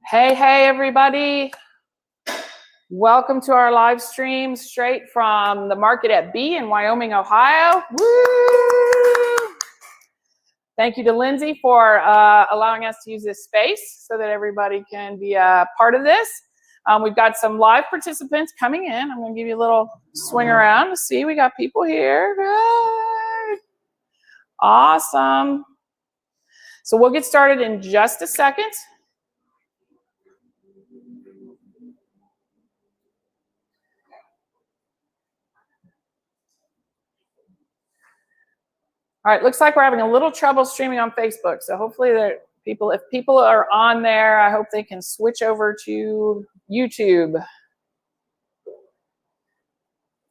Hey, everybody. Welcome to our live stream straight from the market at B in Wyoming, Ohio. Woo! Thank you to Lindsay for allowing us to use this space so that everybody can be a part of this. We've got some live participants coming in. I'm going to give you a little swing around to see. We got people here. Good. Awesome. So we'll get started in just a second. All right, looks like we're having a little trouble streaming on Facebook. So hopefully if people are on there, I hope they can switch over to YouTube.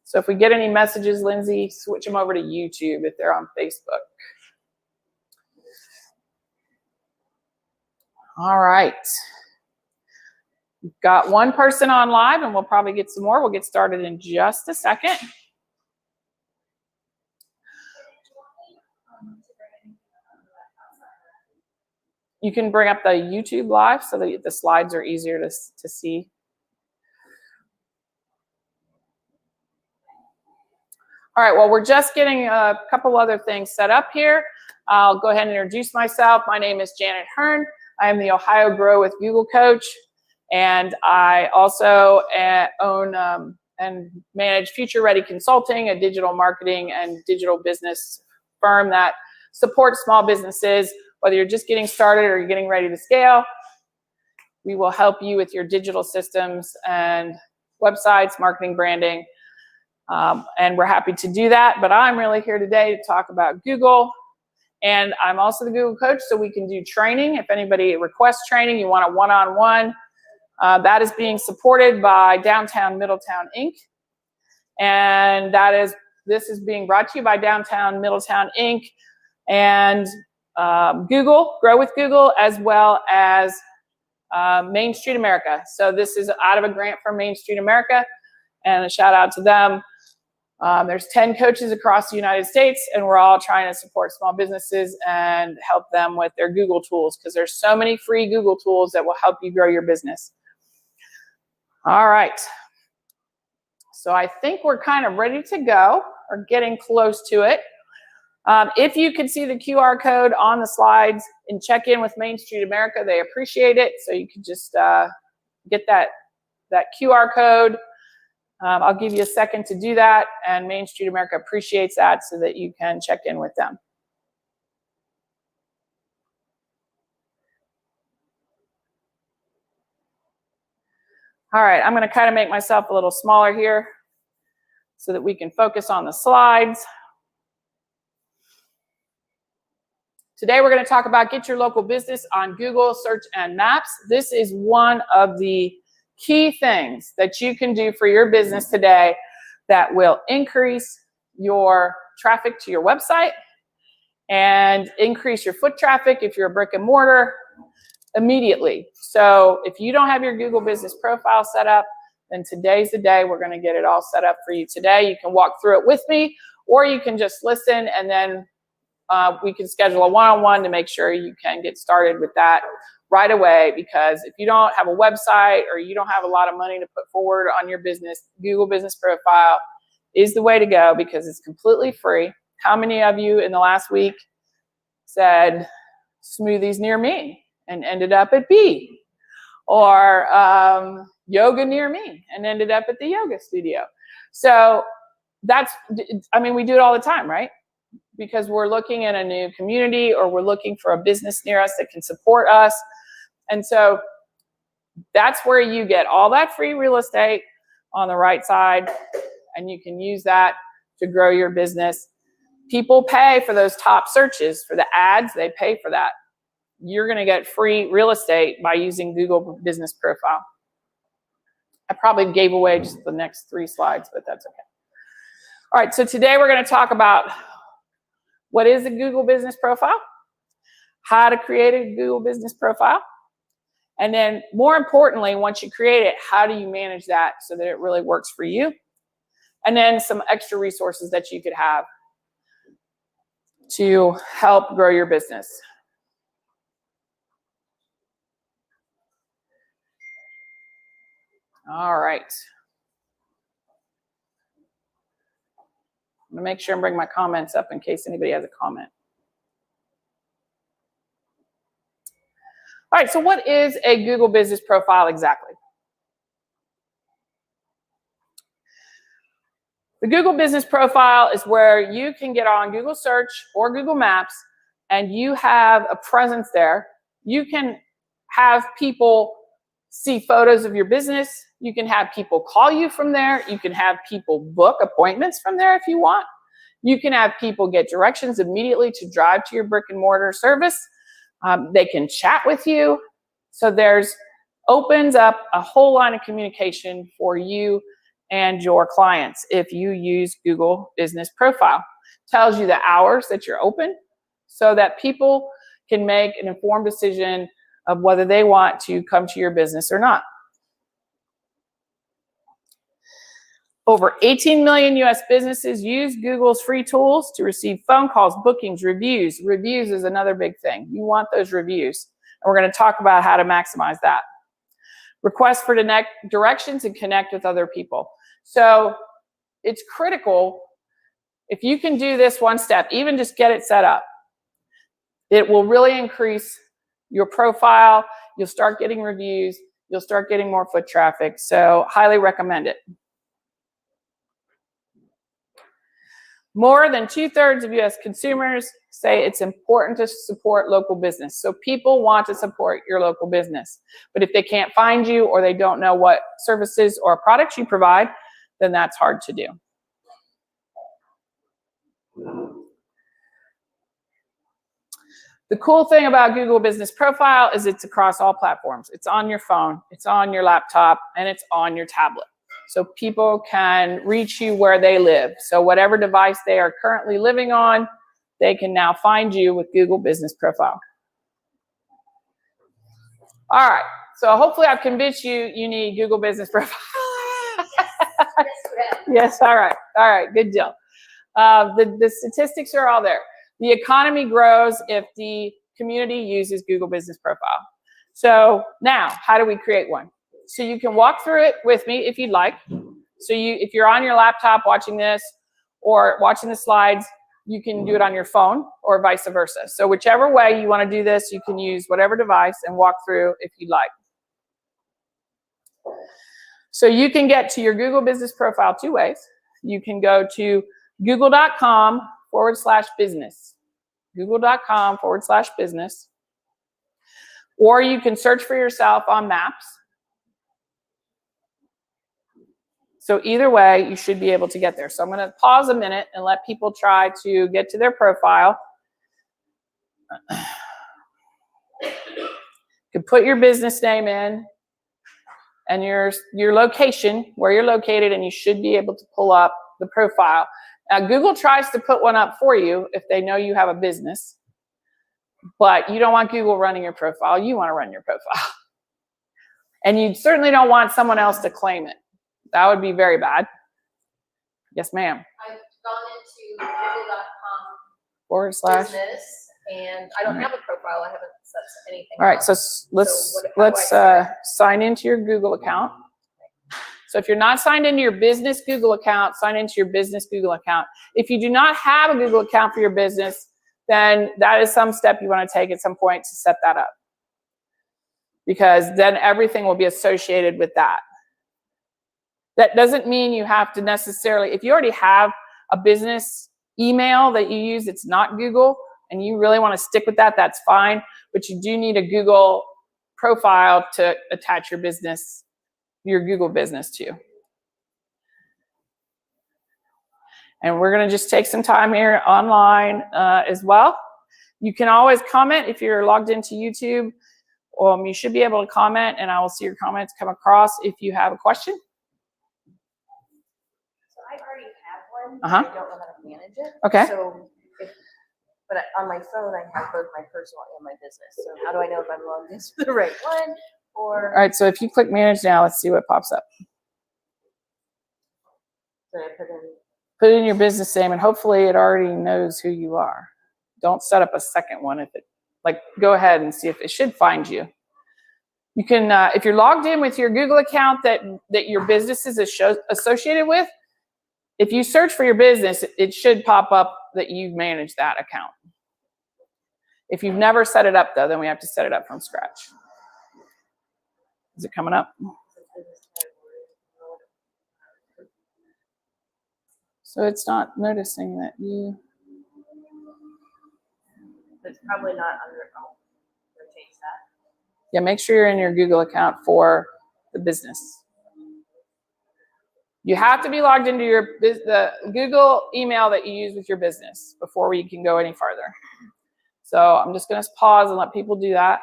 So if we get any messages, Lindsay, switch them over to YouTube if they're on Facebook. All right. We've got one person on live, and we'll probably get some more. We'll get started in just a second. You can bring up the YouTube live so that the slides are easier to see. All right, well, we're just getting a couple other things set up here. I'll go ahead and introduce myself. My name is Janet Hearn. I am the Ohio Grow with Google coach, and I also own and manage Future Ready Consulting, a digital marketing and digital business firm that supports small businesses. Whether you're just getting started or you're getting ready to scale, we will help you with your digital systems and websites, marketing, branding, and we're happy to do that. But I'm really here today to talk about Google, and I'm also the Google coach, so we can do training. If anybody requests training, you want a one-on-one, that is being supported by Downtown Middletown Inc. And this is being brought to you by Downtown Middletown Inc. and Google, Grow with Google, as well as Main Street America. So this is out of a grant from Main Street America, and a shout out to them. There's 10 coaches across the United States, and we're all trying to support small businesses and help them with their Google tools, because there's so many free Google tools that will help you grow your business. All right. So I think we're kind of ready to go, or getting close to it. If you can see the QR code on the slides and check in with Main Street America, they appreciate it. So you can just get that QR code. I'll give you a second to do that, and Main Street America appreciates that so that you can check in with them. All right, I'm going to kind of make myself a little smaller here so that we can focus on the slides. Today we're going to talk about get your local business on Google Search and Maps. This is one of the key things that you can do for your business today that will increase your traffic to your website and increase your foot traffic if you're a brick and mortar immediately. So if you don't have your Google business profile set up, then today's the day we're going to get it all set up for you today. You can walk through it with me, or you can just listen, and then we can schedule a one-on-one to make sure you can get started with that right away. Because if you don't have a website or you don't have a lot of money to put forward on your business, Google business profile is the way to go, because it's completely free. How many of you in the last week said smoothies near me and ended up at B, or yoga near me and ended up at the yoga studio? So we do it all the time, right? Because we're looking at a new community, or we're looking for a business near us that can support us. And so that's where you get all that free real estate on the right side, and you can use that to grow your business. People pay for those top searches, for the ads, they pay for that. You're going to get free real estate by using Google Business Profile. I probably gave away just the next 3 slides, but that's okay. All right, so today we're going to talk about what is a Google Business Profile, how to create a Google Business Profile, and then more importantly, once you create it, how do you manage that so that it really works for you? And then some extra resources that you could have to help grow your business. All right. I'm going to make sure and bring my comments up in case anybody has a comment. All right, so what is a Google Business Profile exactly? The Google Business Profile is where you can get on Google Search or Google Maps and you have a presence there. You can have people see photos of your business. You can have people call you from there. You can have people book appointments from there if you want. You can have people get directions immediately to drive to your brick and mortar service. They can chat with you. So there's opens up a whole line of communication for you and your clients if you use Google Business Profile. Tells you the hours that you're open so that people can make an informed decision of whether they want to come to your business or not. Over 18 million US businesses use Google's free tools to receive phone calls, bookings, reviews. Reviews is another big thing. You want those reviews. And we're going to talk about how to maximize that. Request for directions and connect with other people. So it's critical. If you can do this one step, even just get it set up, it will really increase your profile. You'll start getting reviews. You'll start getting more foot traffic. So highly recommend it. More than 2/3 of US consumers say it's important to support local business. So people want to support your local business. But if they can't find you or they don't know what services or products you provide, then that's hard to do. The cool thing about Google Business Profile is it's across all platforms. It's on your phone, it's on your laptop, and it's on your tablet. So people can reach you where they live. So whatever device they are currently living on, they can now find you with Google Business Profile. All right, so hopefully I've convinced you you need Google Business Profile. Yes, all right, good deal. The statistics are all there. The economy grows if the community uses Google Business Profile. So now, how do we create one? So you can walk through it with me if you'd like. So if you're on your laptop watching this or watching the slides, you can do it on your phone or vice versa. So whichever way you want to do this, you can use whatever device and walk through if you'd like. So you can get to your Google Business Profile two ways. You can go to google.com/business. google.com/business. Or you can search for yourself on Maps. So either way, you should be able to get there. So I'm going to pause a minute and let people try to get to their profile. You can put your business name in and your location, where you're located, and you should be able to pull up the profile. Now, Google tries to put one up for you if they know you have a business, but you don't want Google running your profile. You want to run your profile. And you certainly don't want someone else to claim it. That would be very bad. Yes, ma'am. I've gone into google.com/business, and I don't have a profile. I haven't set anything. All right, so let's sign into your Google account. So if you're not signed into your business Google account, sign into your business Google account. If you do not have a Google account for your business, then that is some step you want to take at some point to set that up, because then everything will be associated with that. That doesn't mean you have to necessarily, if you already have a business email that you use, it's not Google, and you really want to stick with that, that's fine. But you do need a Google profile to attach your business, your Google business to. And we're going to just take some time here online as well. You can always comment if you're logged into YouTube. You should be able to comment, and I will see your comments come across if you have a question. I already have one. Uh-huh. I don't know how to manage it. Okay. So, but on my phone, I have both my personal and my business. So how do I know if I'm logged into the right one? Or all right. So if you click Manage now, let's see what pops up. So I put in your business name, and hopefully it already knows who you are. Don't set up a second one if it, go ahead and see if it should find you. You can, if you're logged in with your Google account that your business is associated with, if you search for your business, it should pop up that you've managed that account. If you've never set it up, though, then we have to set it up from scratch. Is it coming up? So it's not noticing that you... It's probably not under, change that. Yeah, make sure you're in your Google account for the business. You have to be logged into the Google email that you use with your business before we can go any farther. So I'm just going to pause and let people do that.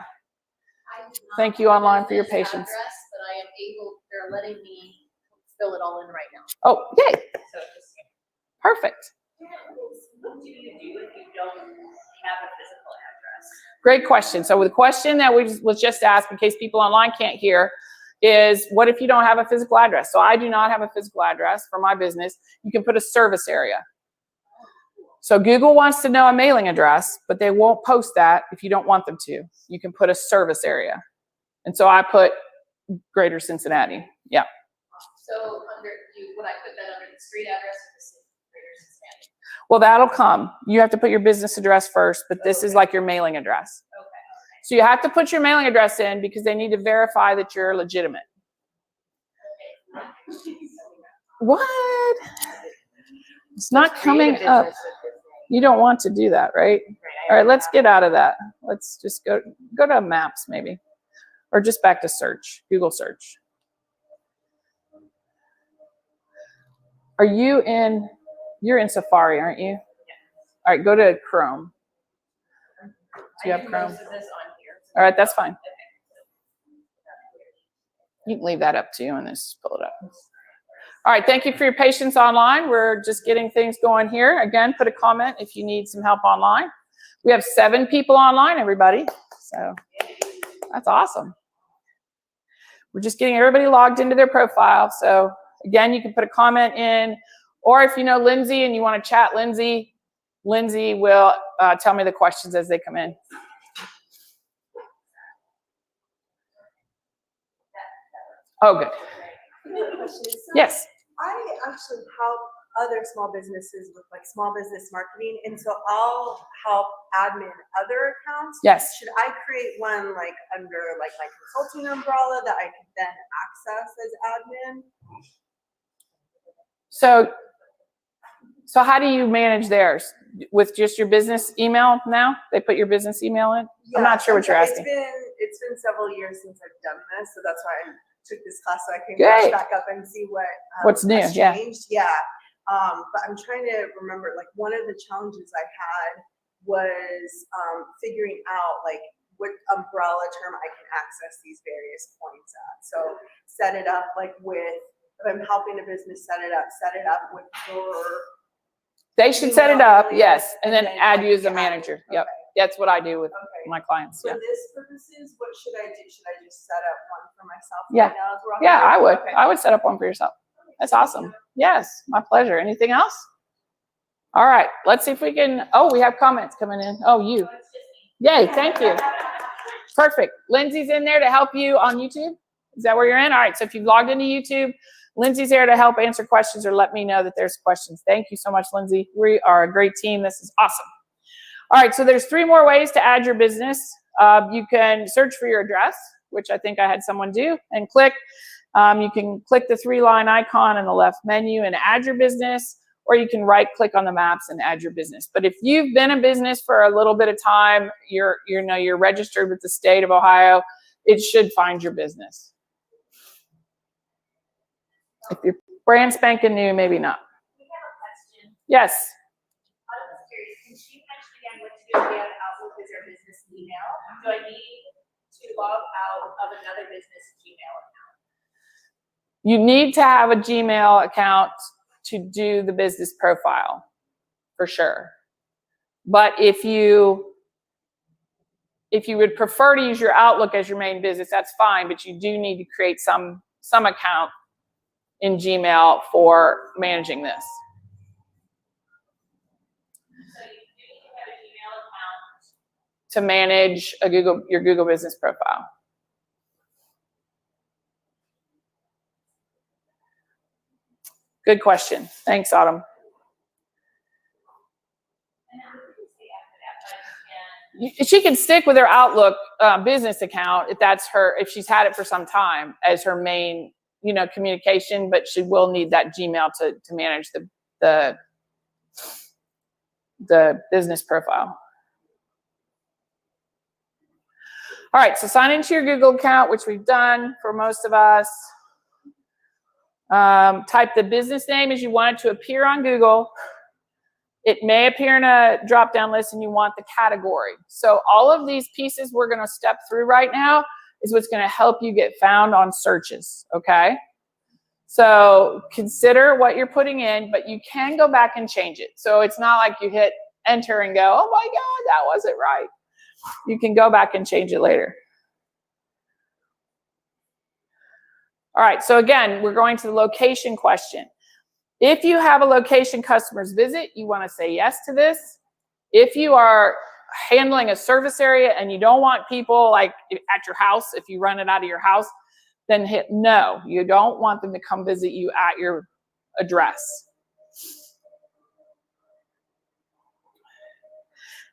Thank you online for your patience. But I am able, they're letting me fill it all in right now. Oh, yay. So just, Perfect. what do you do if you don't have a physical address? Great question. So the question that was just asked, in case people online can't hear, is what if you don't have a physical address? So I do not have a physical address for my business. You can put a service area. So Google wants to know a mailing address, but they won't post that if you don't want them to. You can put a service area. And so I put Greater Cincinnati. Yeah. So would I put that under the street address of the city, Greater Cincinnati? Well, that'll come. You have to put your business address first, but this is like your mailing address. Okay. So you have to put your mailing address in because they need to verify that you're legitimate. What? It's not coming up. You don't want to do that, right? All right, let's get out of that. Let's just go to Maps maybe, or just back to search, Google search. You're in Safari, aren't you? All right, go to Chrome. Do you have Chrome? All right, that's fine. You can leave that up to you and just pull it up. All right, thank you for your patience online. We're just getting things going here. Again, put a comment if you need some help online. We have 7 people online, everybody. So that's awesome. We're just getting everybody logged into their profile. So again, you can put a comment in, or if you know Lindsay and you want to chat Lindsay will tell me the questions as they come in. Oh, good. Yes. I actually help other small businesses with like small business marketing, and so I'll help admin other accounts. Yes. Should I create one like under like my consulting umbrella that I could then access as admin? So how do you manage theirs? With just your business email now? They put your business email in? Yeah, I'm not sure what you're asking. It's been several years since I've done this, so that's why I took this class so I can Great. brush back up and see what's new. has changed. Yeah. But I'm trying to remember, like one of the challenges I had was figuring out like what umbrella term I can access these various points at. So set it up like with, if I'm helping a business set it up with your. They should set it up, yes, and then add you as a manager. Yep, that's what I do with my clients. For yeah. this purposes, what should I do? Should I just set up one for myself? Yeah. Right now as we're on Yeah, here? I would. Okay. I would set up one for yourself. That's awesome. Yes, my pleasure. Anything else? All right, let's see if we can. Oh, we have comments coming in. Oh, you. Yay, thank you. Perfect. Lindsay's in there to help you on YouTube. Is that where you're in? All right, so if you've logged into YouTube, Lindsay's there to help answer questions or let me know that there's questions. Thank you so much, Lindsay. We are a great team. This is awesome. All right, so there's 3 more ways to add your business. You can search for your address, which I think I had someone do, and click. You can click the 3-line icon in the left menu and add your business, or you can right-click on the maps and add your business. But if you've been in business for a little bit of time, you're registered with the state of Ohio, it should find your business. If you're brand spanking new, maybe not. We have a question. Yes. I was curious, can she mention again what to do if we have Outlook as our business email? Do I need to log out of another business Gmail account? You need to have a Gmail account to do the business profile, for sure. But if you would prefer to use your Outlook as your main business, that's fine, but you do need to create some account in Gmail for managing this. So you need to have a Gmail account To manage your Google business profile. Good question. Thanks, Autumn. She can stick with her Outlook business account if she's had it for some time as her main, communication, but she will need that Gmail to manage the business profile. All right, so sign into your Google account, which we've done for most of us. Type the business name as you want it to appear on Google. It may appear in a drop-down list and you want the category. So all of these pieces we're going to step through right now is what's going to help you get found on searches, okay? So consider what you're putting in, but you can go back and change it. So it's not like you hit enter and go, oh my God, that wasn't right. You can go back and change it later. All right, so again, we're going to the location question. If you have a location customers visit, you want to say yes to this. If you are handling a service area and you don't want people like at your house, if you run it out of your house, then hit no. You don't want them to come visit you at your address.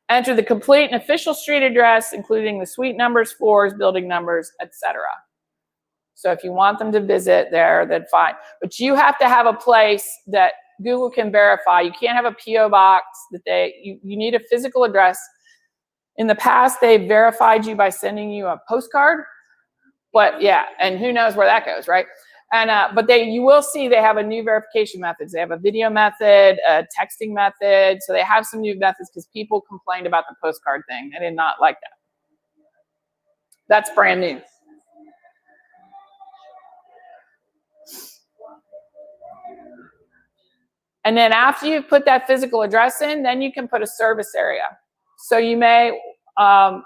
Enter the complete and official street address, including the suite numbers, floors, building numbers, etc. So if you want them to visit there, then fine. But you have to have a place that Google can verify. You can't have a P.O. box that you need a physical address. In the past, they verified you by sending you a postcard. But yeah, and who knows where that goes, right? And but you will see they have a new verification methods. They have a video method, a texting method. So they have some new methods because people complained about the postcard thing. They did not like that. That's brand new. And then after you've put that physical address in, then you can put a service area. So you may,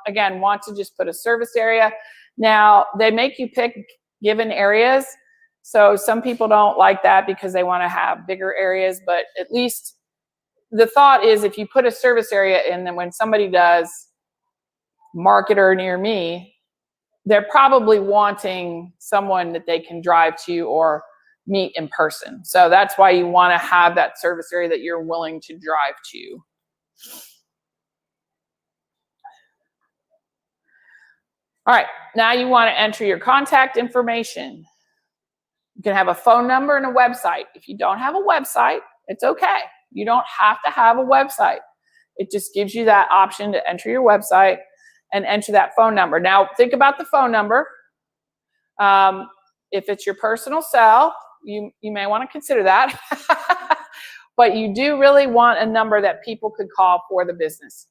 again, want to just put a service area. Now, they make you pick given areas. So some people don't like that because they want to have bigger areas. But at least the thought is if you put a service area in, then when somebody does marketer near me, they're probably wanting someone that they can drive to or meet in person. So that's why you want to have that service area that you're willing to drive to. All right, now you want to enter your contact information. You can have a phone number and a website. If you don't have a website, it's okay. You don't have to have a website. It just gives you that option to enter your website and enter that phone number. Now, think about the phone number. If it's your personal cell, you may want to consider that. But you do really want a number that people could call for the business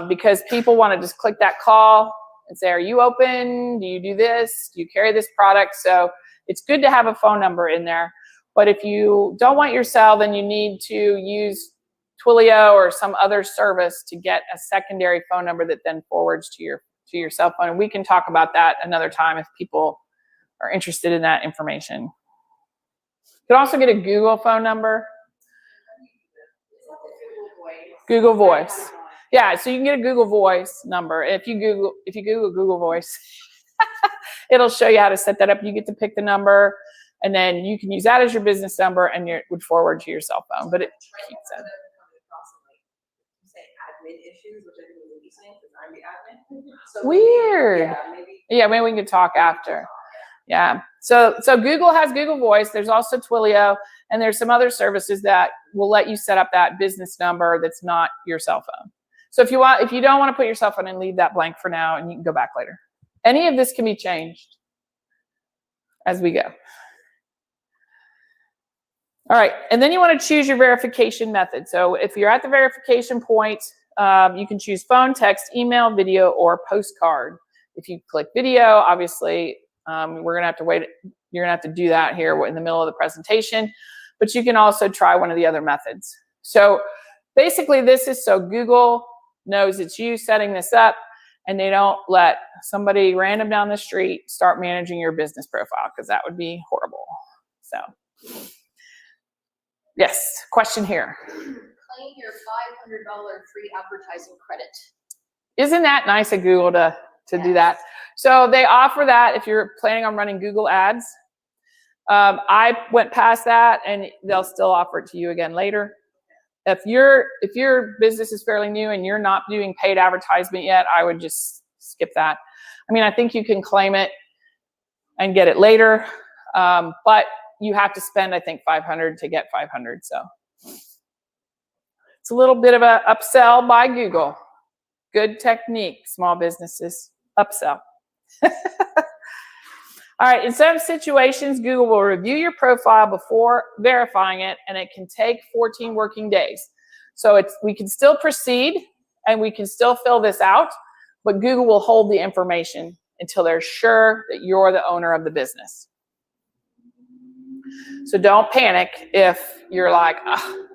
because people want to just click that call and say, are you open? Do you do this? Do you carry this product? So it's good to have a phone number in there. But if you don't want your cell, then you need to use Twilio or some other service to get a secondary phone number that then forwards to your cell phone. And we can talk about that another time if people are interested in that information. You can also get a Google phone number. Google Voice. Yeah, so you can get a Google Voice number. If you Google Google Voice, it'll show you how to set that up. You get to pick the number, and then you can use that as your business number, and it would forward to your cell phone. But it keeps it. Admin issues, which I think is interesting because I'm the admin. So weird. Yeah, maybe we can talk after. Yeah. So Google has Google Voice. There's also Twilio, and there's some other services that will let you set up that business number that's not your cell phone. So if you don't want to put your cell phone in, leave that blank for now, and you can go back later. Any of this can be changed as we go. All right, and then you want to choose your verification method. So if you're at the verification point, you can choose phone, text, email, video, or postcard. If you click video, obviously, we're gonna have to wait. You're gonna have to do that here in the middle of the presentation, but you can also try one of the other methods. So basically, this is so Google knows it's you setting this up, and they don't let somebody random down the street start managing your business profile, because that would be horrible. So, yes, question here. Claim your $500 free advertising credit. Isn't that nice of Google to do that? So they offer that if you're planning on running Google ads. I went past that, and they'll still offer it to you again later. If your business is fairly new and you're not doing paid advertisement yet, I would just skip that. I mean, I think you can claim it and get it later, but you have to spend, I think, $500 to get 500. So it's a little bit of a upsell by Google. Good technique, small businesses, upsell. All right, in some situations, Google will review your profile before verifying it, and it can take 14 working days. So we can still proceed, and we can still fill this out, but Google will hold the information until they're sure that you're the owner of the business. So don't panic if you're like, oh,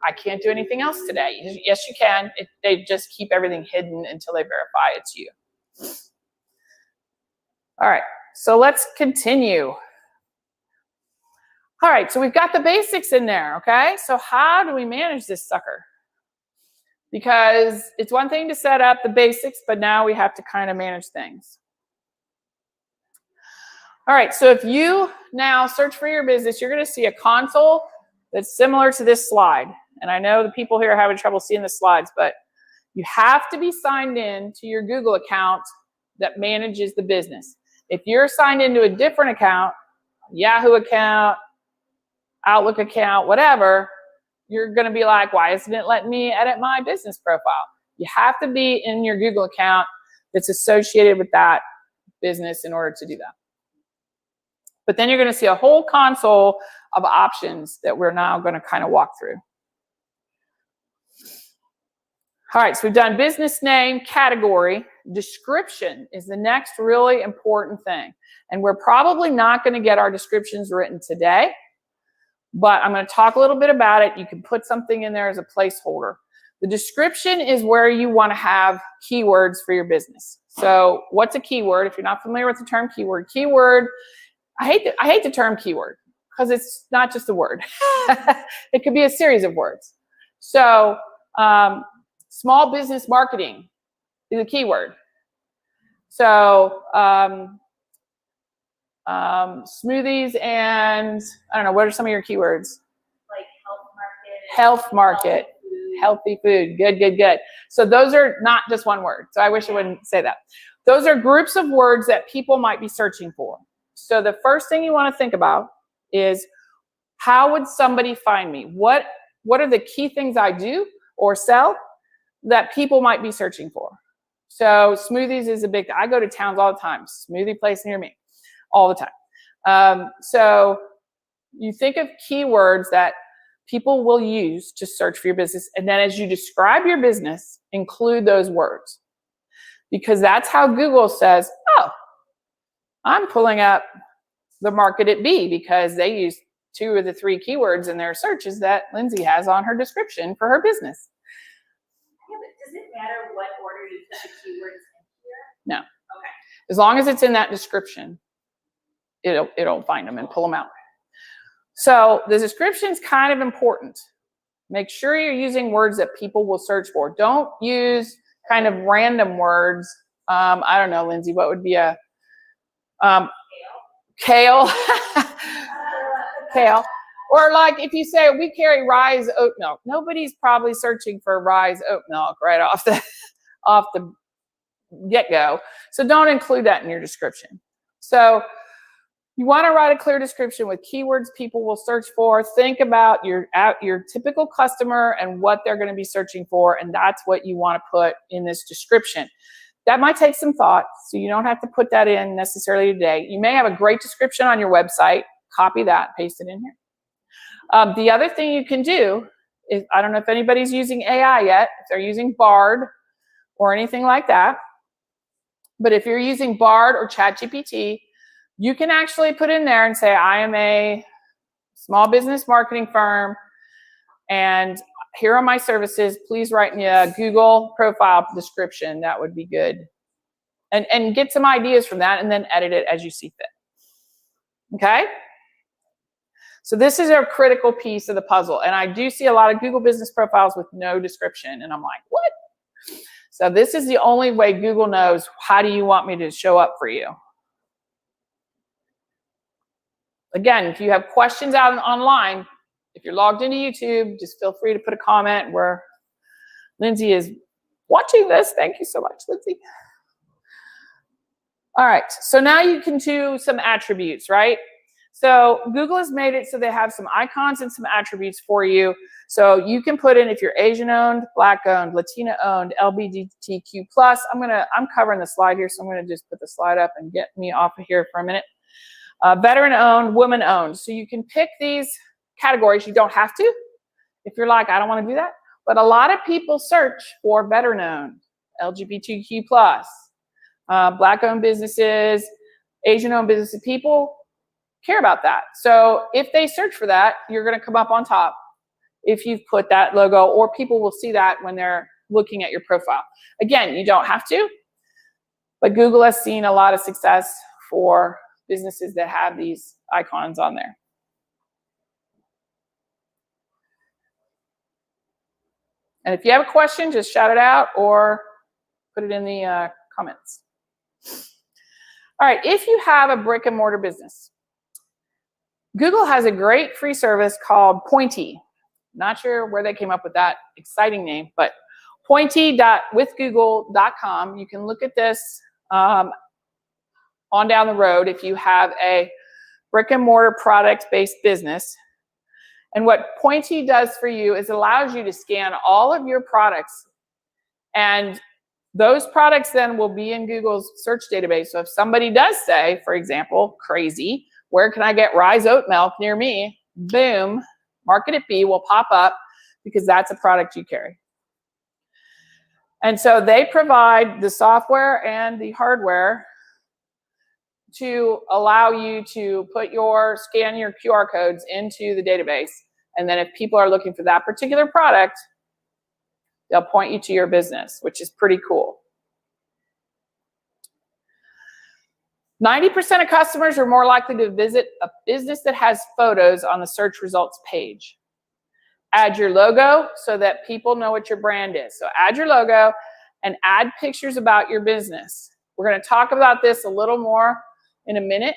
I can't do anything else today. Yes, you can. They just keep everything hidden until they verify it's you. All right. So let's continue. All right, so we've got the basics in there, okay? So how do we manage this sucker? Because it's one thing to set up the basics, but now we have to kind of manage things. All right, so if you now search for your business, you're going to see a console that's similar to this slide. And I know the people here are having trouble seeing the slides, but you have to be signed in to your Google account that manages the business. If you're signed into a different account, Yahoo account, Outlook account, whatever, you're going to be like, why isn't it letting me edit my business profile? You have to be in your Google account that's associated with that business in order to do that. But then you're going to see a whole console of options that we're now going to kind of walk through. All right, so we've done business name, category. Description is the next really important thing. And we're probably not going to get our descriptions written today, but I'm going to talk a little bit about it. You can put something in there as a placeholder. The description is where you want to have keywords for your business. So what's a keyword? If you're not familiar with the term keyword, I hate the term keyword because it's not just a word. It could be a series of words. So small business marketing is a keyword. So smoothies and, I don't know, what are some of your keywords? Like Health market, healthy food. Good, good, good. So those are not just one word. So I wish I wouldn't say that. Those are groups of words that people might be searching for. So the first thing you want to think about is, how would somebody find me? What are the key things I do or sell that people might be searching for? So smoothies is a big thing. I go to towns all the time. Smoothie place near me all the time. So you think of keywords that people will use to search for your business. And then as you describe your business, include those words. Because that's how Google says, oh, I'm pulling up the market at B because they use 2 of the 3 keywords in their searches that Lindsay has on her description for her business. Yeah, but does it matter what order you put the keywords in here? No. Okay. As long as it's in that description, it'll find them and pull them out. So the description is kind of important. Make sure you're using words that people will search for. Don't use kind of random words. I don't know, Lindsay, what would be a kale? Kale. Or like if you say, we carry Rise oat milk, nobody's probably searching for Rise oat milk right off the get-go. So don't include that in your description. So you want to write a clear description with keywords people will search for. Think about your typical customer and what they're going to be searching for, and that's what you want to put in this description. That might take some thought, so you don't have to put that in necessarily today. You may have a great description on your website. Copy that, paste it in here. The other thing you can do is, I don't know if anybody's using AI yet, if they're using Bard or anything like that, but if you're using Bard or ChatGPT, you can actually put in there and say, I am a small business marketing firm, and here are my services. Please write me a Google profile description. That would be good. And get some ideas from that, and then edit it as you see fit. Okay? So this is a critical piece of the puzzle. And I do see a lot of Google business profiles with no description. And I'm like, what? So this is the only way Google knows, how do you want me to show up for you? Again, if you have questions out online, if you're logged into YouTube, just feel free to put a comment where Lindsay is watching this. Thank you so much, Lindsay. All right, so now you can do some attributes, right? So Google has made it so they have some icons and some attributes for you. So you can put in if you're Asian owned, Black owned, Latina owned, LGBTQ+. I'm covering the slide here, so I'm gonna just put the slide up and get me off of here for a minute. Veteran owned, woman owned. So you can pick these categories. You don't have to. If you're like, I don't want to do that. But a lot of people search for veteran owned, LGBTQ+, Black owned businesses, Asian owned businesses. People care about that. So if they search for that, you're going to come up on top if you've put that logo, or people will see that when they're looking at your profile. Again, you don't have to, but Google has seen a lot of success for businesses that have these icons on there. And if you have a question, just shout it out or put it in the comments. All right, if you have a brick and mortar business, Google has a great free service called Pointy. Not sure where they came up with that exciting name, but pointy.withgoogle.com. You can look at this on down the road if you have a brick and mortar product-based business. And what Pointy does for you is it allows you to scan all of your products, and those products then will be in Google's search database. So if somebody does say, for example, crazy, where can I get Rise oat milk near me? Boom, Market It B will pop up because that's a product you carry. And so they provide the software and the hardware to allow you to scan your QR codes into the database. And then if people are looking for that particular product, they'll point you to your business, which is pretty cool. 90% of customers are more likely to visit a business that has photos on the search results page. Add your logo so that people know what your brand is. So add your logo and add pictures about your business. We're going to talk about this a little more in a minute,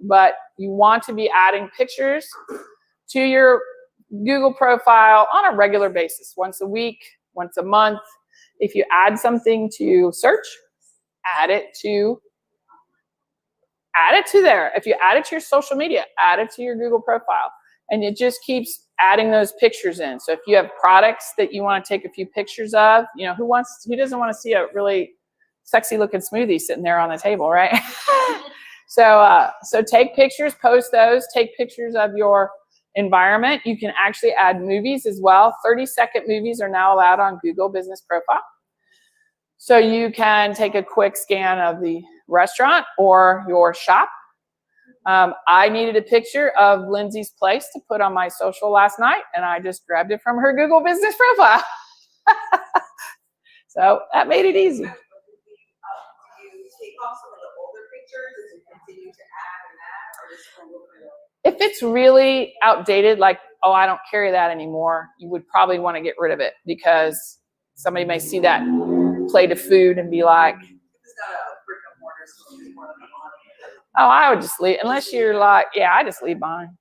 but you want to be adding pictures to your Google profile on a regular basis, once a week, once a month. If you add something to search, add it to there. If you add it to your social media, add it to your Google profile. And it just keeps adding those pictures in. So if you have products that you want to take a few pictures of, you know, who doesn't want to see a really sexy looking smoothie sitting there on the table, right? So take pictures, post those, take pictures of your environment. You can actually add movies as well. 30-second movies are now allowed on Google Business Profile. So you can take a quick scan of the restaurant or your shop. I needed a picture of Lindsay's place to put on my social last night, and I just grabbed it from her Google Business Profile. So that made it easy. Do you take off some of the older pictures as you continue to add and add, or just a little bit of... If it's really outdated, like, oh, I don't carry that anymore, you would probably want to get rid of it because somebody may see that plate of food and be like, It's not a brick and mortar, so it's more than a lot. oh, I would just leave, unless you're like, yeah, I just leave mine.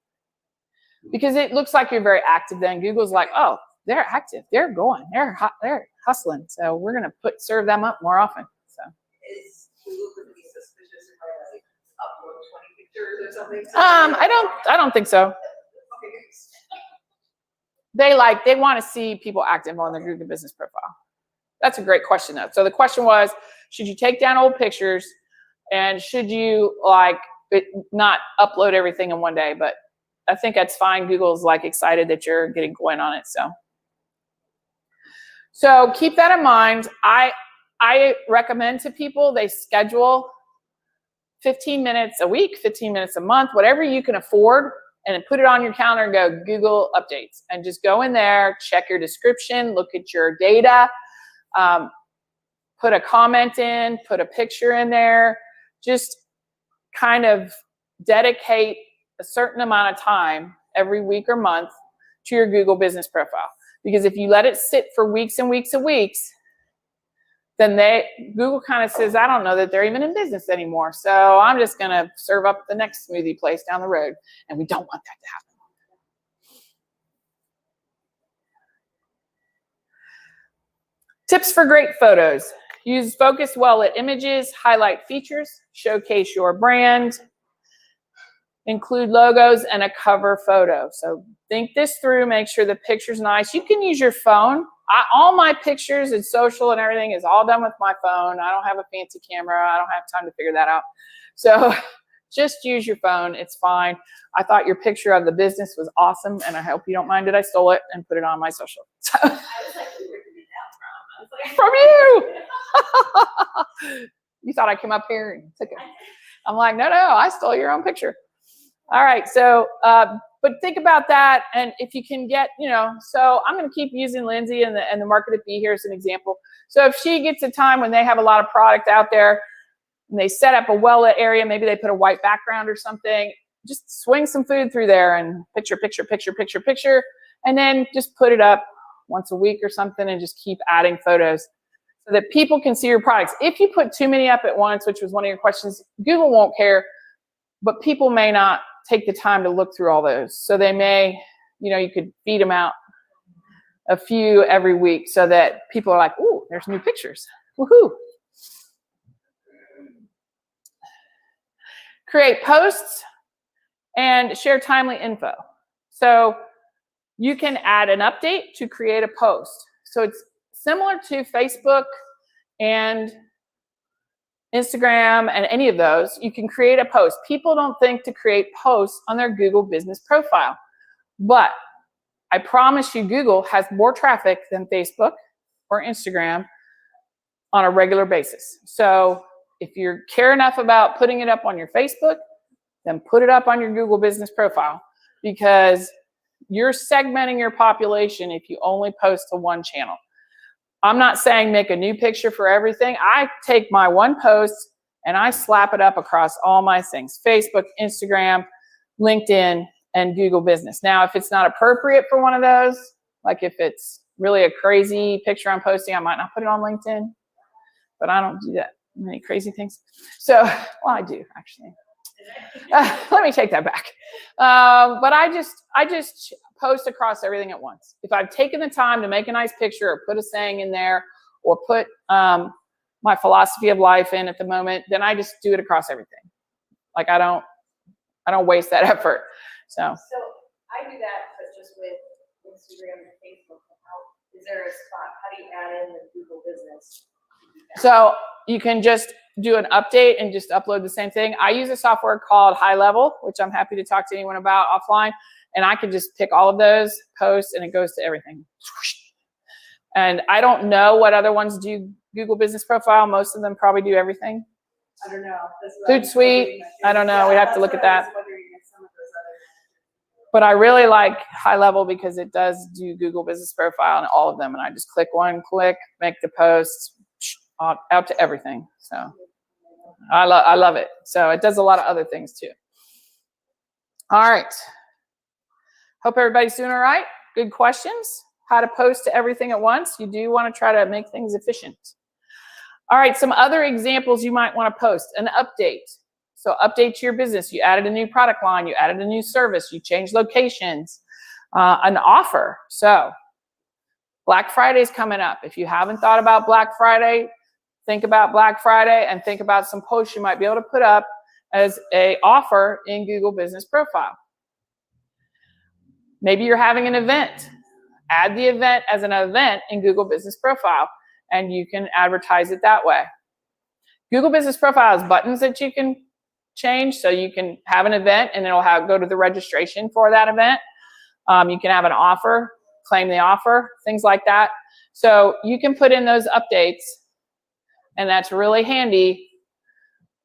Because it looks like you're very active then. Google's like, oh, they're active, they're going, they're hustling, so we're going to serve them up more often. So. Is Google going to be suspicious if I like upload 20 pictures or something? I don't think so. Okay. They want to see people active on their Google Business Profile. That's a great question though. So the question was, should you take down old pictures, and should you not upload everything in one day? But I think that's fine. Google's excited that you're getting going on it. So keep that in mind. I recommend to people they schedule 15 minutes a week, 15 minutes a month, whatever you can afford, and then put it on your calendar and go Google updates, and just go in there, check your description, look at your data, put a comment in, put a picture in there, just kind of dedicate a certain amount of time every week or month to your Google Business Profile. Because if you let it sit for weeks and weeks and weeks, then Google kind of says, I don't know that they're even in business anymore. So I'm just going to serve up the next smoothie place down the road. And we don't want that to happen. Tips for great photos. Use focused, well-lit images, highlight features, showcase your brand, include logos, and a cover photo. So think this through, make sure the picture's nice. You can use your phone. All my pictures and social and everything is all done with my phone. I don't have a fancy camera. I don't have time to figure that out. So just use your phone. It's fine. I thought your picture of the business was awesome, and I hope you don't mind that I stole it and put it on my social. So, I was like, who did you get that from you. You thought I came up here and took it. I'm like, no, I stole your own picture. All right, so, but think about that, and if you can get, so I'm going to keep using Lindsay and the Market at Bee here as an example. So if she gets a time when they have a lot of product out there, and they set up a well-lit area, maybe they put a white background or something, just swing some food through there and picture, and then just put it up once a week or something and just keep adding photos so that people can see your products. If you put too many up at once, which was one of your questions, Google won't care, but people may not take the time to look through all those. So they may, you could feed them out a few every week so that people are like, ooh, there's new pictures. Woohoo. Create posts and share timely info. So you can add an update to create a post. So it's similar to Facebook and Instagram and any of those. You can create a post. People don't think to create posts on their Google business profile. But I promise you, Google has more traffic than Facebook or Instagram on a regular basis. So if you care enough about putting it up on your Facebook, then put it up on your Google business profile, because you're segmenting your population if you only post to one channel. I'm not saying make a new picture for everything. I take my one post and I slap it up across all my things: Facebook, Instagram, LinkedIn, and Google Business. Now, if it's not appropriate for one of those, like if it's really a crazy picture I'm posting, I might not put it on LinkedIn, but I don't do that many crazy things. So, well, I do actually. Let me take that back. But I just post across everything at once. If I've taken the time to make a nice picture or put a saying in there or put my philosophy of life in at the moment, then I just do it across everything. Like I don't waste that effort. So I do that, but just with Instagram and Facebook. Is there a spot? How do you add in the Google business? So you can just do an update and just upload the same thing. I use a software called High Level, which I'm happy to talk to anyone about offline. And I can just pick all of those posts and it goes to everything. And I don't know what other ones do Google Business Profile. Most of them probably do everything. I don't know. Hootsuite, I don't know. We'd have to look at that. But I really like High Level because it does do Google Business Profile and all of them. And I just click, make the post, out to everything. So I love it. So it does a lot of other things too. All right. Hope everybody's doing all right. Good questions. How to post to everything at once. You do want to try to make things efficient. All right, some other examples you might want to post. An update. So update to your business. You added a new product line. You added a new service. You changed locations. An offer. So Black Friday is coming up. If you haven't thought about Black Friday, think about Black Friday and think about some posts you might be able to put up as an offer in Google Business Profile. Maybe you're having an event. Add the event as an event in Google Business Profile, and you can advertise it that way. Google Business Profile has buttons that you can change, so you can have an event and it'll go to the registration for that event. You can have an offer, claim the offer, things like that. So you can put in those updates, and that's really handy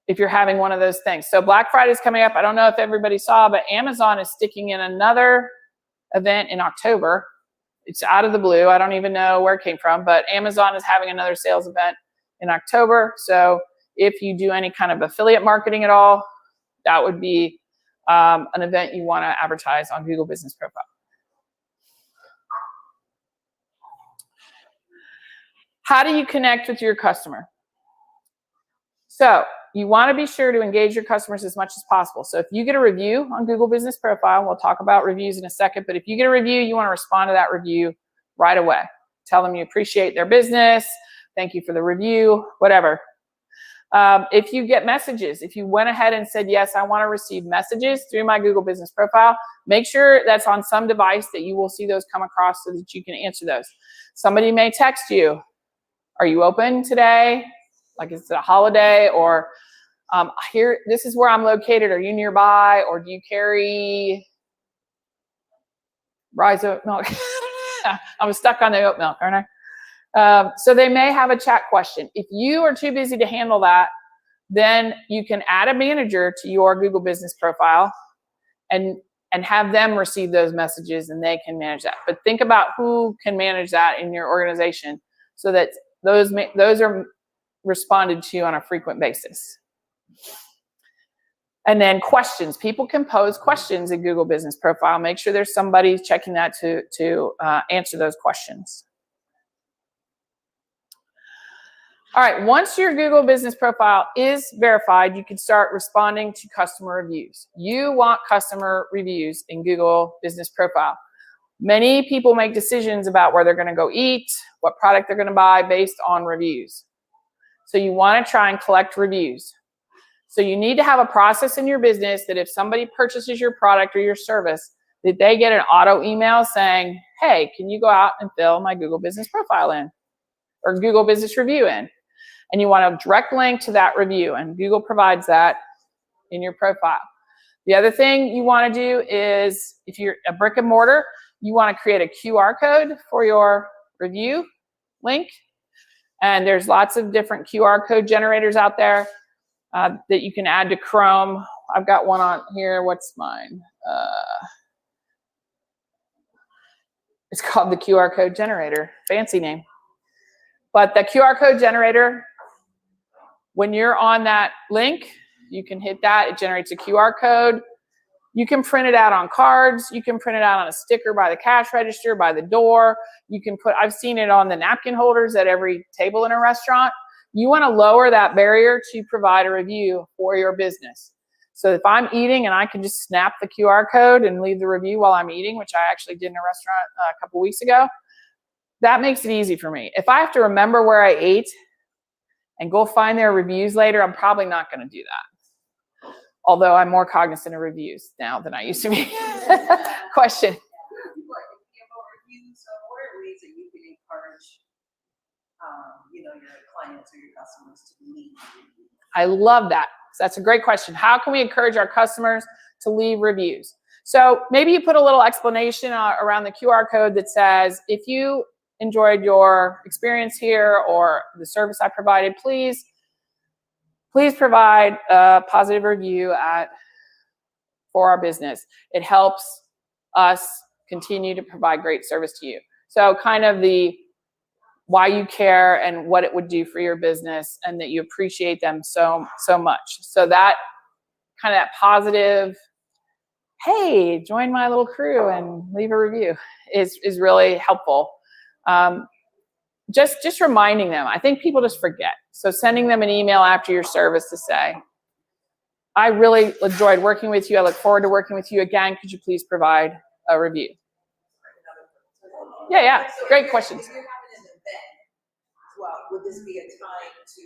if you're having one of those things. So Black Friday is coming up. I don't know if everybody saw, but Amazon is sticking in another event in October. It's out of the blue. I don't even know where it came from, but Amazon is having another sales event in October. So if you do any kind of affiliate marketing at all, that would be an event you want to advertise on Google Business Profile. How do you connect with your customer? So you want to be sure to engage your customers as much as possible. So if you get a review on Google Business Profile, we'll talk about reviews in a second, but if you get a review, you want to respond to that review right away. Tell them you appreciate their business, thank you for the review, whatever. If you get messages, if you went ahead and said, yes, I want to receive messages through my Google Business Profile, make sure that's on some device that you will see those come across so that you can answer those. Somebody may text you, are you open today? Like it's a holiday, or here, this is where I'm located. Are you nearby? Or do you carry Rise oat milk? I'm stuck on the oat milk, aren't I? So they may have a chat question. If you are too busy to handle that, then you can add a manager to your Google Business Profile and have them receive those messages, and they can manage that. But think about who can manage that in your organization so that those are responded to on a frequent basis. And then questions. People can pose questions in Google Business Profile. Make sure there's somebody checking that to answer those questions. All right, once your Google Business Profile is verified, you can start responding to customer reviews. You want customer reviews in Google Business Profile. Many people make decisions about where they're going to go eat, what product they're going to buy based on reviews. So you want to try and collect reviews. So you need to have a process in your business that if somebody purchases your product or your service, that they get an auto email saying, hey, can you go out and fill my Google Business Profile in or Google Business Review in? And you want a direct link to that review, and Google provides that in your profile. The other thing you want to do is, if you're a brick and mortar, you want to create a QR code for your review link. And there's lots of different QR code generators out there that you can add to Chrome. I've got one on here. What's mine? It's called the QR code generator. Fancy name. But the QR code generator, when you're on that link, you can hit that. It generates a QR code. You can print it out on cards. You can print it out on a sticker by the cash register, by the door. You can put, I've seen it on the napkin holders at every table in a restaurant. You want to lower that barrier to provide a review for your business. So if I'm eating and I can just snap the QR code and leave the review while I'm eating, which I actually did in a restaurant a couple weeks ago, that makes it easy for me. If I have to remember where I ate and go find their reviews later, I'm probably not going to do that. Although I'm more cognizant of reviews now than I used to be. Question. So what are ways that you can encourage, your clients or your customers to leave reviews? I love that. That's a great question. How can we encourage our customers to leave reviews? So maybe you put a little explanation around the QR code that says, if you enjoyed your experience here or the service I provided, please provide a positive review for our business. It helps us continue to provide great service to you. So kind of the why you care and what it would do for your business, and that you appreciate them so much. So that kind of that positive, hey, join my little crew and leave a review is really helpful. Just reminding them. I think people just forget. So sending them an email after your service to say, I really enjoyed working with you. I look forward to working with you again. Could you please provide a review? Yeah. Great questions. If you're having an event as well, would this be a time to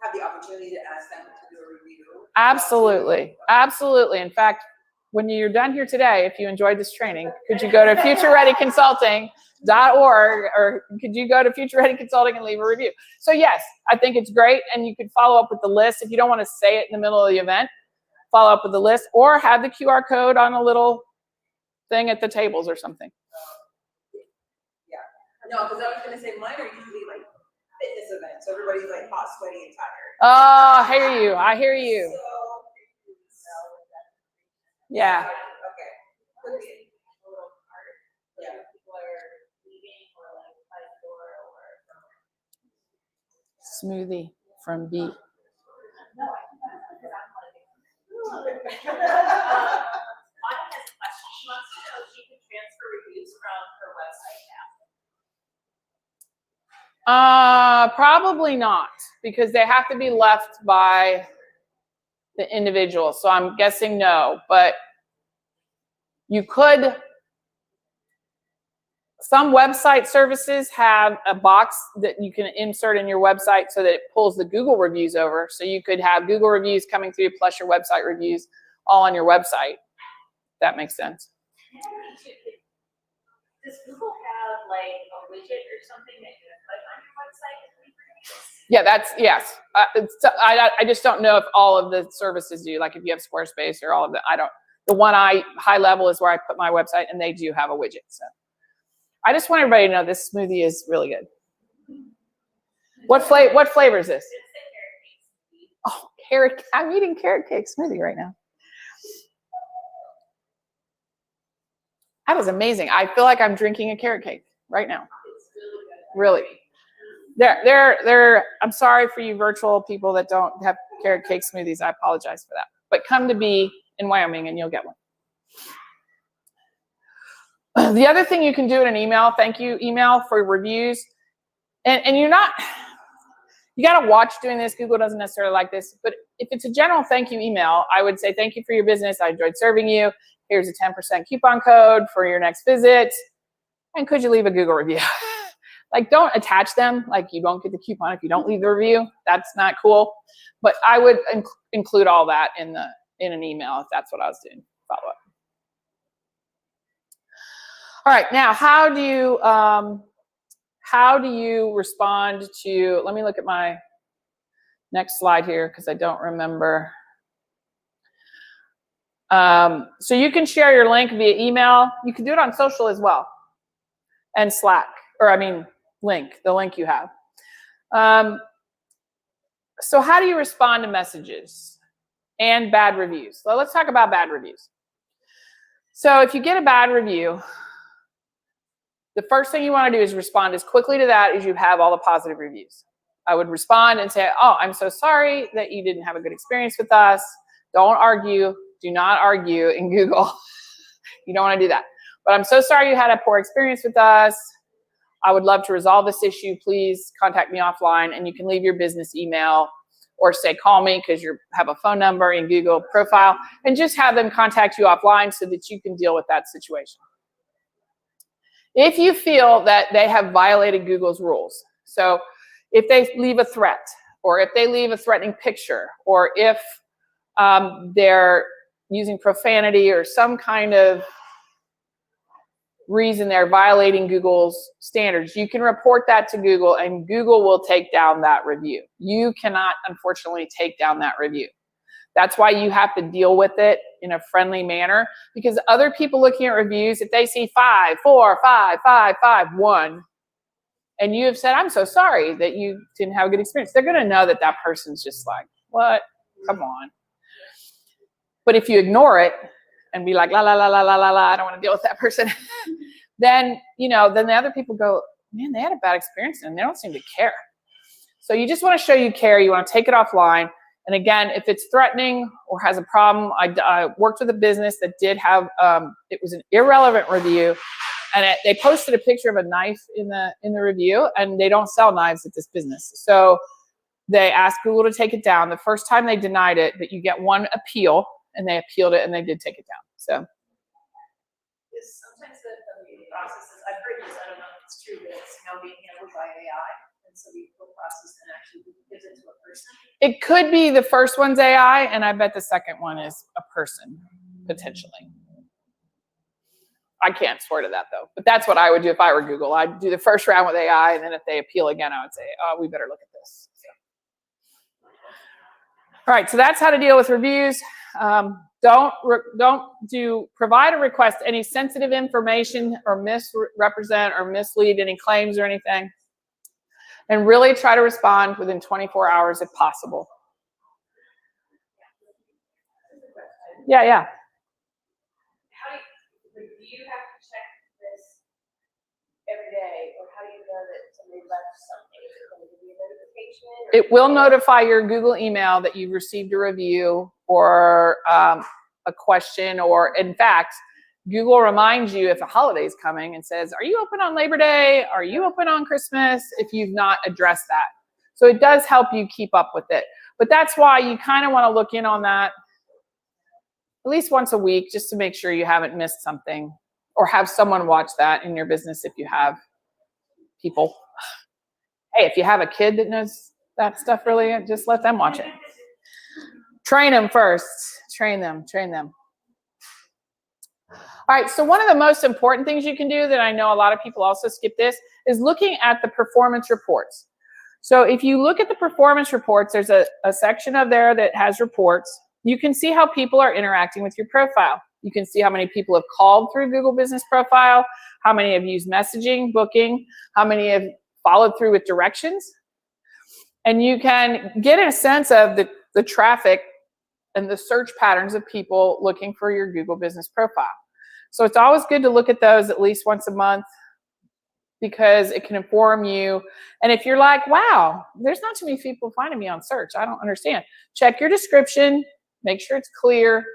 have the opportunity to ask them to do a review? Absolutely. In fact, when you're done here today, if you enjoyed this training, could you go to futurereadyconsulting.org, or could you go to Future Ready Consulting and leave a review? So yes, I think it's great, and you could follow up with the list. If you don't want to say it in the middle of the event, follow up with the list, or have the QR code on a little thing at the tables or something. Yeah. No, because I was going to say mine are usually like fitness events. So everybody's like hot, sweaty, and tired. Oh, I hear you. Yeah. Okay. Could be a little hard. Yeah. People are leaving or like by the door or. Smoothie from B. No, I think that's because I'm like. Autumn has a question. She wants to know if she can transfer reviews from her website now. Probably not, because they have to be left by the individual. So I'm guessing no, but you could. Some website services have a box that you can insert in your website so that it pulls the Google reviews over. So you could have Google reviews coming through plus your website reviews all on your website. That makes sense. Does Google have like a widget or something that you can put on your website? Yeah, yes. I just don't know if all of the services do. Like if you have Squarespace or all of the, the one high level is where I put my website, and they do have a widget. So I just want everybody to know this smoothie is really good. What flavor is this? Oh, carrot. I'm eating carrot cake smoothie right now. That is amazing. I feel like I'm drinking a carrot cake right now. Really. I'm sorry for you virtual people that don't have carrot cake smoothies. I apologize for that. But come to be in Wyoming and you'll get one. The other thing you can do in an email, thank you email for reviews. And you got to watch doing this. Google doesn't necessarily like this. But if it's a general thank you email, I would say thank you for your business. I enjoyed serving you. Here's a 10% coupon code for your next visit. And could you leave a Google review? Like, don't attach them. Like, you won't get the coupon if you don't leave the review. That's not cool. But I would include all that in an email if that's what I was doing. Follow up. All right, now how do you respond to? Let me look at my next slide here because I don't remember. So you can share your link via email. You can do it on social as well, and Slack, the link you have. So how do you respond to messages and bad reviews? So let's talk about bad reviews. So if you get a bad review, the first thing you want to do is respond as quickly to that as you have all the positive reviews. I would respond and say, oh, I'm so sorry that you didn't have a good experience with us. Don't argue. Do not argue in Google. You don't want to do that. But I'm so sorry you had a poor experience with us. I would love to resolve this issue. Please contact me offline. And you can leave your business email or say, call me, because you have a phone number in Google profile, and just have them contact you offline so that you can deal with that situation. If you feel that they have violated Google's rules, so if they leave a threat, or if they leave a threatening picture, or if they're using profanity or some kind of reason they're violating Google's standards, you can report that to Google, and Google will take down that review. You cannot, unfortunately, take down that review. That's why you have to deal with it in a friendly manner, because other people looking at reviews, if they see 5, 4, 5, 5, 5, 1, and you have said, I'm so sorry that you didn't have a good experience, they're going to know that that person's just like, what? Come on. But if you ignore it and be like, la, la, la, la, la, la, la, I don't want to deal with that person, then the other people go, man, they had a bad experience and they don't seem to care. So you just want to show you care. You want to take it offline. And again, if it's threatening or has a problem, I worked with a business that did have, it was an irrelevant review, and they posted a picture of a knife in the review, and they don't sell knives at this business. So they asked Google to take it down. The first time they denied it, but you get one appeal, and they appealed it, and they did take it down. So sometimes the processes, I've heard this, I don't know if it's true, but it's now being handled by AI. So the process and actually gives it to a person? It could be the first one's AI, and I bet the second one is a person, potentially. I can't swear to that, though. But that's what I would do if I were Google. I'd do the first round with AI, and then if they appeal again, I would say, oh, we better look at this. So. All right, so that's how to deal with reviews. Provide or request any sensitive information or misrepresent or mislead any claims or anything. And really try to respond within 24 hours if possible. Yeah. Do you have to check this every day, or how do you know that somebody left something? Is it going to give you a notification? It will notify your Google email that you've received a review or a question, or in fact, Google reminds you if a holiday is coming and says, are you open on Labor Day? Are you open on Christmas? If you've not addressed that. So it does help you keep up with it. But that's why you kind of want to look in on that at least once a week, just to make sure you haven't missed something, or have someone watch that in your business if you have people. Hey, if you have a kid that knows that stuff really, just let them watch it. Train them first. Train them. All right, so one of the most important things you can do that I know a lot of people also skip this is looking at the performance reports. So if you look at the performance reports, there's a section of there that has reports. You can see how people are interacting with your profile. You can see how many people have called through Google Business Profile, how many have used messaging, booking, how many have followed through with directions. And you can get a sense of the traffic and the search patterns of people looking for your Google Business Profile. So it's always good to look at those at least once a month, because it can inform you. And if you're like, wow, there's not too many people finding me on search, I don't understand. Check your description, make sure it's clear.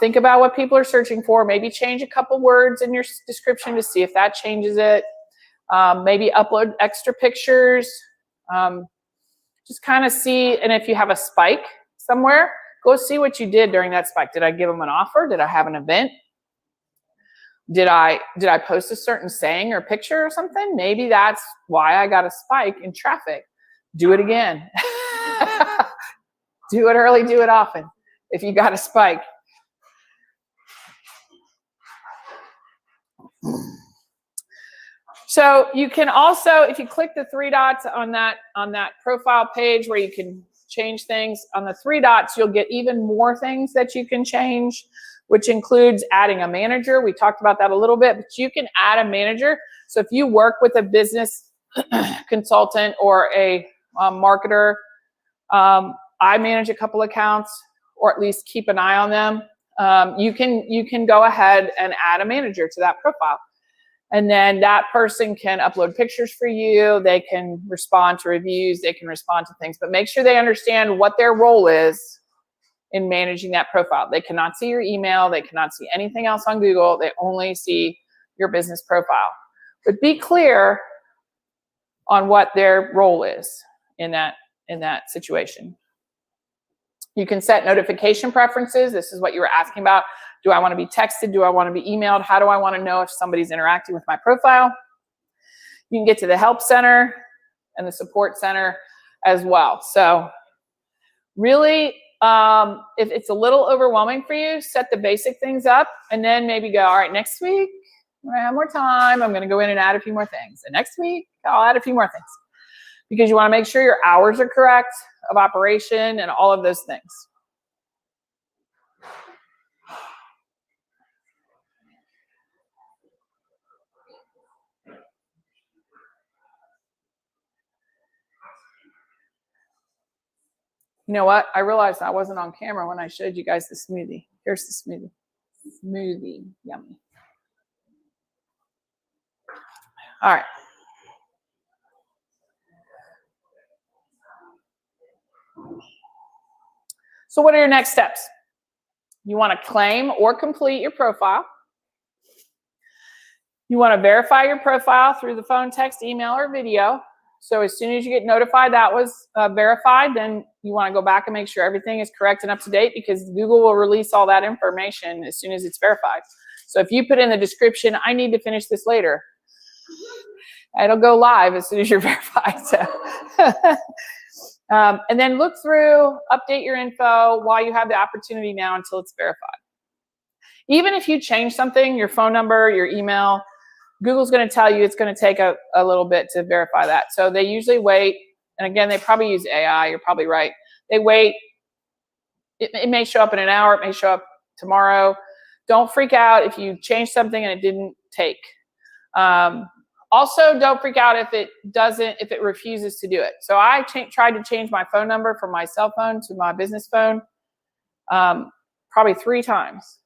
Think about what people are searching for. Maybe change a couple words in your description to see if that changes it. Maybe upload extra pictures. Just kind of see, and if you have a spike somewhere, go see what you did during that spike. Did I give them an offer? Did I have an event? Did I post a certain saying or picture or something? Maybe that's why I got a spike in traffic. Do it again. Do it early, do it often if you got a spike. So you can also, if you click the three dots on that profile page where you can change things, on the three dots, you'll get even more things that you can change, which includes adding a manager. We talked about that a little bit, but you can add a manager. So if you work with a business consultant or a marketer, I manage a couple accounts, or at least keep an eye on them. You can go ahead and add a manager to that profile. And then that person can upload pictures for you. They can respond to reviews. They can respond to things. But make sure they understand what their role is in managing that profile. They cannot see your email. They cannot see anything else on Google. They only see your business profile. But be clear on what their role is in that situation. You can set notification preferences. This is what you were asking about. Do I want to be texted? Do I want to be emailed? How do I want to know if somebody's interacting with my profile? You can get to the help center and the support center as well. So really, if it's a little overwhelming for you, set the basic things up and then maybe go, all right, next week, when I have more time, I'm going to go in and add a few more things. And next week, I'll add a few more things. Because you want to make sure your hours are correct of operation and all of those things. You know what? I realized I wasn't on camera when I showed you guys the smoothie. Here's the smoothie. Smoothie. Yummy. All right. So what are your next steps? You want to claim or complete your profile. You want to verify your profile through the phone, text, email, or video. So as soon as you get notified that was verified, then you want to go back and make sure everything is correct and up to date, because Google will release all that information as soon as it's verified. So if you put in the description, I need to finish this later, it'll go live as soon as you're verified. So. And then look through, update your info while you have the opportunity now until it's verified. Even if you change something, your phone number, your email, Google's going to tell you it's going to take a little bit to verify that. So they usually wait. And again, they probably use AI. You're probably right. They wait. It may show up in an hour. It may show up tomorrow. Don't freak out if you change something and it didn't take. Also, don't freak out if it refuses to do it. So I tried to change my phone number from my cell phone to my business phone probably 3 times.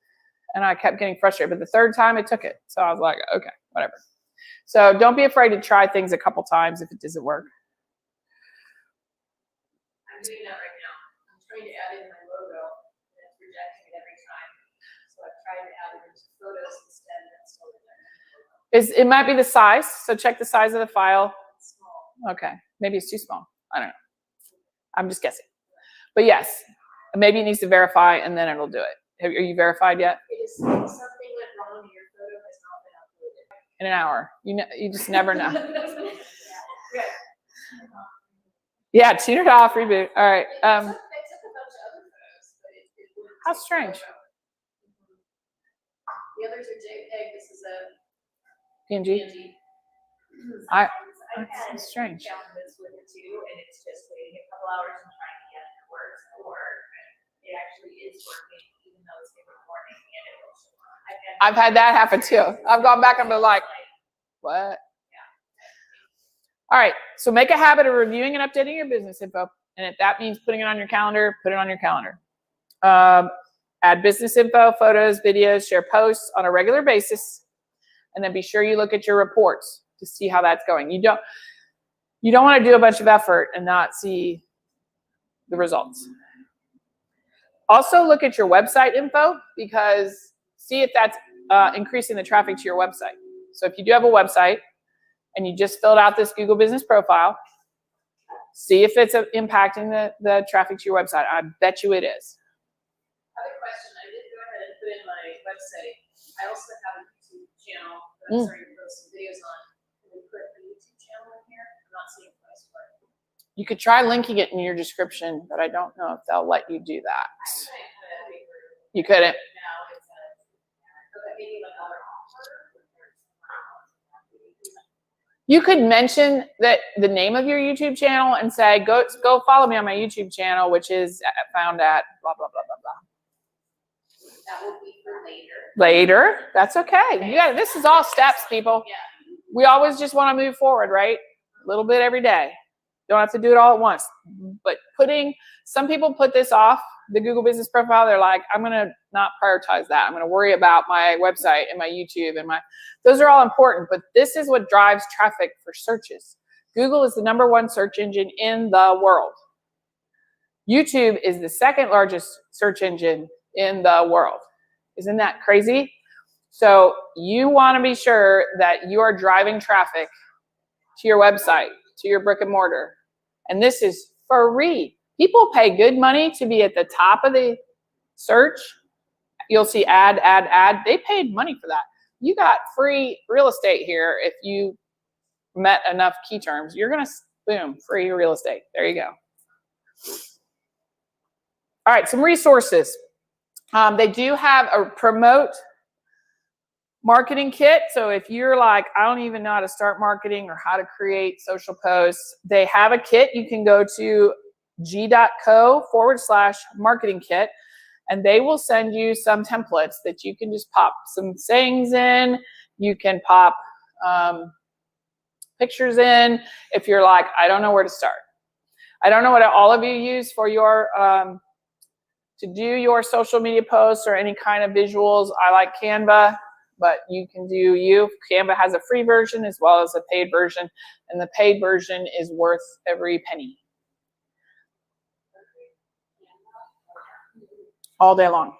And I kept getting frustrated. But the third time it took it. So I was like, okay, whatever. So don't be afraid to try things a couple times if it doesn't work. I'm doing that right now. I'm trying to add in my logo, and it's rejecting it every time. So I've tried to add it into photos instead, that's still the It might be the size, so check the size of the file. small. Okay, maybe it's too small. I don't know. I'm just guessing. But yes, maybe it needs to verify and then it'll do it. Are you verified yet? It is something went wrong and your photo has not been uploaded. In an hour. You just never know. Good. Yeah, tune it off, reboot. All right. They took a bunch of other photos, but it wouldn't How take strange. photo. The others are JPEG, this is a PNG. PNG. I- I've That's had strange. challenges with it too, and it's just waiting a couple hours and trying to get it to work, or it actually is working, even though it's in the morning and it will show up. I've had that happen too. I've gone back and been like, what? All right, so make a habit of reviewing and updating your business info. And if that means putting it on your calendar, put it on your calendar. Add business info, photos, videos, share posts on a regular basis. And then be sure you look at your reports to see how that's going. You don't want to do a bunch of effort and not see the results. Also look at your website info, because see if that's increasing the traffic to your website. So if you do have a website, and you just filled out this Google Business Profile, see if it's impacting the traffic to your website. I bet you it is. I have a question. I did go ahead and put in my website. I also have a YouTube channel that I'm starting to post some videos on. Can we put the YouTube channel in here? I'm not seeing a place for it. You could try linking it in your description, but I don't know if they'll let you do that. You couldn't. Now it's okay, maybe like other offer. You could mention that the name of your YouTube channel and say, go follow me on my YouTube channel, which is found at blah, blah, blah, blah, blah. That will be for later. Later, that's okay. This is all steps, people. Yeah. We always just want to move forward, right? A little bit every day. Don't have to do it all at once. But some people put this off, the Google Business Profile. They're like, I'm going to not prioritize that. I'm going to worry about my website and my YouTube those are all important, but this is what drives traffic for searches. Google is the #1 search engine in the world. YouTube is the second largest search engine in the world. Isn't that crazy? So you want to be sure that you are driving traffic to your website, to your brick and mortar. And this is free. People pay good money to be at the top of the search. You'll see ad. They paid money for that. You got free real estate here. If you met enough key terms, you're going to, boom, free real estate. There you go. All right, some resources. They do have a promote marketing kit. So if you're like, I don't even know how to start marketing or how to create social posts, they have a kit. You can go to g.co/marketing kit, and they will send you some templates that you can just pop some sayings in. You can pop pictures in. If you're like, I don't know where to start. I don't know what all of you use for your to do your social media posts or any kind of visuals. I like Canva, but you can do Canva has a free version as well as a paid version, and the paid version is worth every penny. All day long.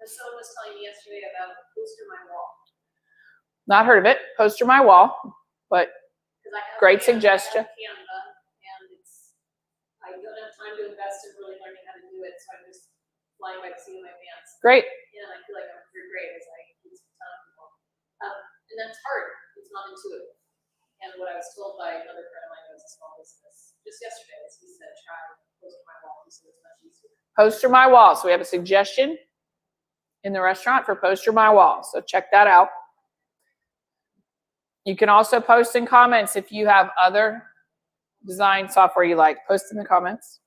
Someone was telling me yesterday about Poster My Wall. Not heard of it. Poster My Wall, but great suggestion. Canva, and I don't have time to invest in really learning how to do it, so I'm just flying by the seat of my pants. Great. And I feel like I'm pretty great as I use a ton of people. And that's hard. It's not intuitive. And what I was told by another friend of mine who has a small business just yesterday is he said, try Poster My Wall. He said it's much easier. Poster My Wall. So we have a suggestion in the restaurant for Poster My Wall. So check that out. You can also post in comments if you have other design software you like. Post in the comments.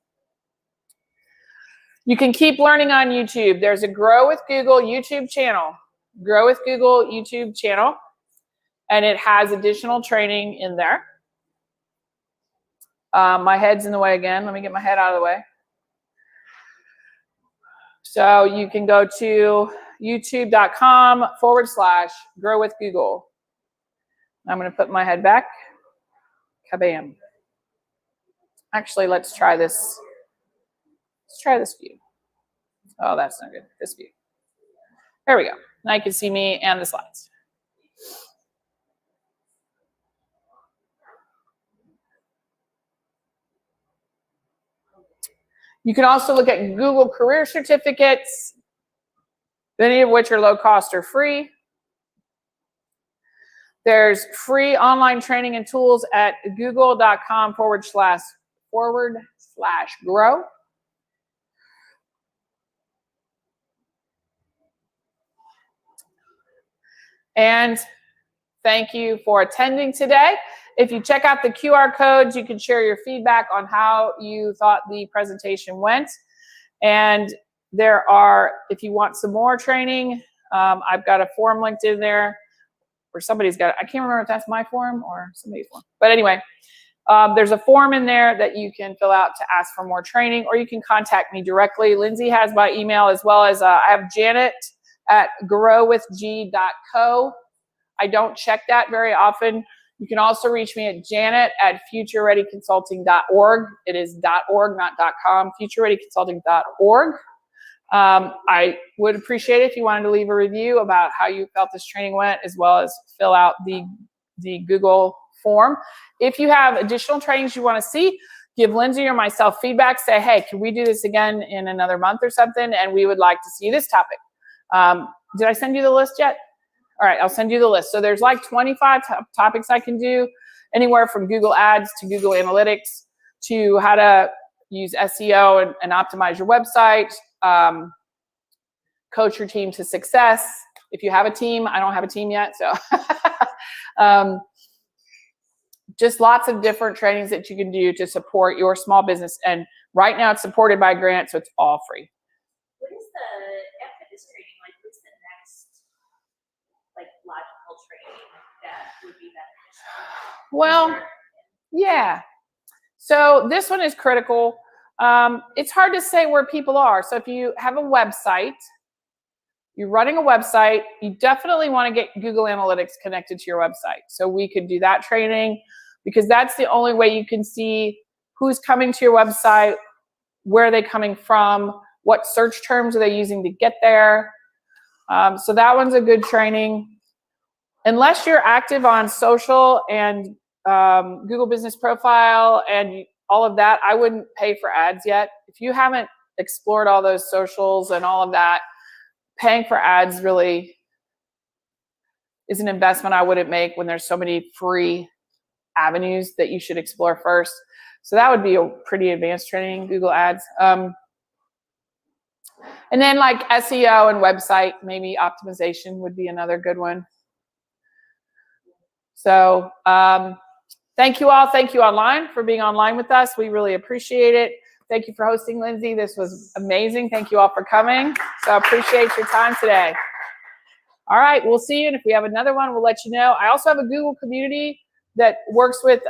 You can keep learning on YouTube. There's a Grow with Google YouTube channel. Grow with Google YouTube channel. And it has additional training in there. My head's in the way again. Let me get my head out of the way. So you can go to youtube.com/Grow with Google. I'm going to put my head back. Kabam. Actually, let's try this. Let's try this view. Oh, that's not good. This view. There we go. Now you can see me and the slides. You can also look at Google career certificates, many of which are low cost or free. There's free online training and tools at google.com/grow. And thank you for attending today. If you check out the QR codes, you can share your feedback on how you thought the presentation went. And there are, if you want some more training, I've got a form linked in there, or somebody's got it. I can't remember if that's my form or somebody's form. But anyway, there's a form in there that you can fill out to ask for more training, or you can contact me directly. Lindsay has my email, as well as I have Janet at growwithg.co. I don't check that very often. You can also reach me at janet@futurereadyconsulting.org. It is .org, not .com, futurereadyconsulting.org. I would appreciate it if you wanted to leave a review about how you felt this training went, as well as fill out the Google form. If you have additional trainings you want to see, give Lindsay or myself feedback. Say, hey, can we do this again in another month or something? And we would like to see this topic. Did I send you the list yet? All right, I'll send you the list. So there's like 25 topics I can do, anywhere from Google Ads to Google Analytics to how to use SEO and optimize your website, coach your team to success. If you have a team, I don't have a team yet, so just lots of different trainings that you can do to support your small business. And right now it's supported by a grant, so it's all free. What is after this training, like what's the next, like, logical training that would be beneficial? Well, yeah. So this one is critical. It's hard to say where people are. So if you have a website, you're running a website, you definitely want to get Google Analytics connected to your website. So we could do that training, because that's the only way you can see who's coming to your website, where are they coming from, what search terms are they using to get there. So that one's a good training. Unless you're active on social and Google Business Profile and all of that, I wouldn't pay for ads yet. If you haven't explored all those socials and all of that, paying for ads really is an investment I wouldn't make when there's so many free avenues that you should explore first. So that would be a pretty advanced training, Google Ads. And then like SEO and website, maybe optimization would be another good one. So thank you all. Thank you online for being online with us. We really appreciate it. Thank you for hosting, Lindsay. This was amazing. Thank you all for coming. So I appreciate your time today. All right, we'll see you. And if we have another one, we'll let you know. I also have a Google community that works with,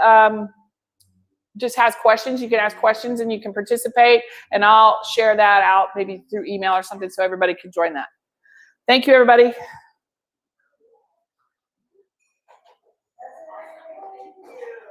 just has questions. You can ask questions and you can participate. And I'll share that out maybe through email or something so everybody can join that. Thank you, everybody.